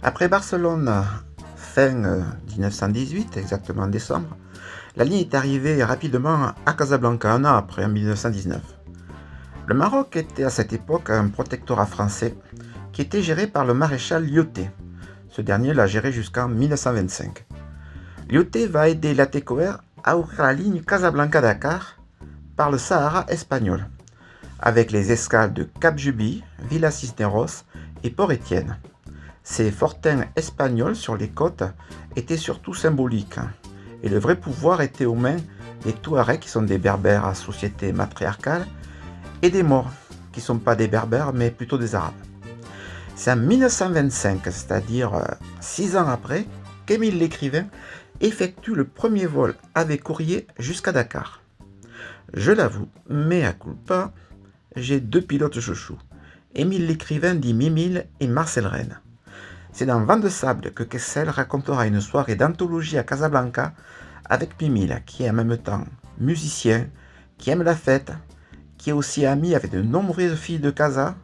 Après Barcelone, fin 1918, exactement en décembre, la ligne est arrivée rapidement à Casablanca, un an après, en 1919. Le Maroc était à cette époque un protectorat français qui était géré par le maréchal Lyautey. Ce dernier l'a géré jusqu'en 1925. Lyautey va aider l'ATECOER à ouvrir la ligne Casablanca-Dakar par le Sahara espagnol, avec les escales de Cap Juby, Villa Cisneros et Port-Étienne. Ces fortins espagnols sur les côtes étaient surtout symboliques, et le vrai pouvoir était aux mains des Touaregs, qui sont des berbères à société matriarcale, et des Maures, qui ne sont pas des berbères mais plutôt des arabes. C'est en 1925, c'est-à-dire 6 ans après, qu'Émile l'écrivain effectue le premier vol avec courrier jusqu'à Dakar. Je l'avoue, mea culpa, j'ai 2 pilotes chouchous, Émile l'écrivain dit Mimile et Marcel Rennes. C'est dans Vent de Sable que Kessel racontera une soirée d'anthologie à Casablanca avec Mimile, qui est en même temps musicien, qui aime la fête, qui est aussi ami avec de nombreuses filles de Casa,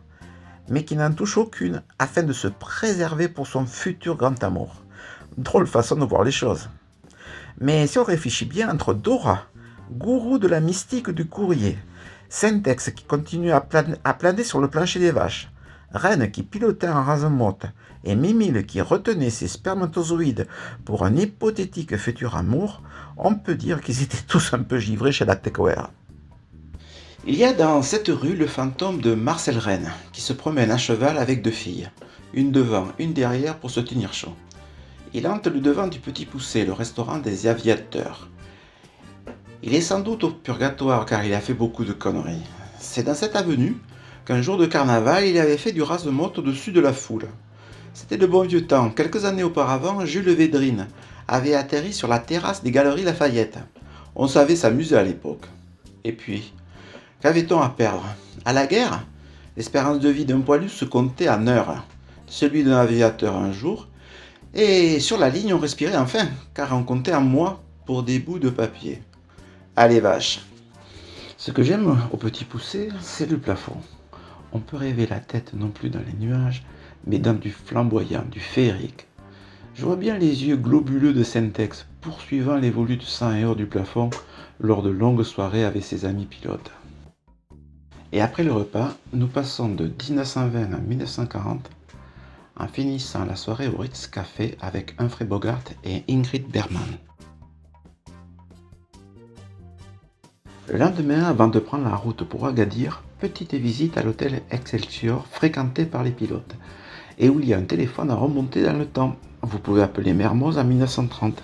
mais qui n'en touche aucune afin de se préserver pour son futur grand amour. Drôle façon de voir les choses. Mais si on réfléchit bien, entre Dora, gourou de la mystique du courrier, Syntex qui continue à planer sur le plancher des vaches, Rennes qui pilotait en rase-motte et Mimile qui retenait ses spermatozoïdes pour un hypothétique futur amour, on peut dire qu'ils étaient tous un peu givrés chez l'ATECOER. Il y a dans cette rue le fantôme de Marcel Rennes qui se promène à cheval avec 2 filles, une devant, une derrière pour se tenir chaud. Il hante le devant du Petit Poucet, le restaurant des aviateurs. Il est sans doute au purgatoire car il a fait beaucoup de conneries. C'est dans cette avenue qu'un jour de carnaval, il avait fait du rase-motte au-dessus de la foule. C'était de bon vieux temps. Quelques années auparavant, Jules Védrine avait atterri sur la terrasse des Galeries Lafayette. On savait s'amuser à l'époque. Et puis, qu'avait-on à perdre? À la guerre, l'espérance de vie d'un poilu se comptait en heures, celui d'un aviateur un jour, et sur la ligne on respirait enfin, car on comptait en mois pour des bouts de papier. Allez vache! Ce que j'aime au Petit Poucet, c'est le plafond. On peut rêver la tête non plus dans les nuages, mais dans du flamboyant, du féerique. Je vois bien les yeux globuleux de Syntex poursuivant les volutes sang et or du plafond lors de longues soirées avec ses amis pilotes. Et après le repas, nous passons de 1920 à 1940 en finissant la soirée au Ritz Café avec Humphrey Bogart et Ingrid Bergman. Le lendemain, avant de prendre la route pour Agadir, petite visite à l'hôtel Excelsior fréquenté par les pilotes et où il y a un téléphone à remonter dans le temps. Vous pouvez appeler Mermoz en 1930.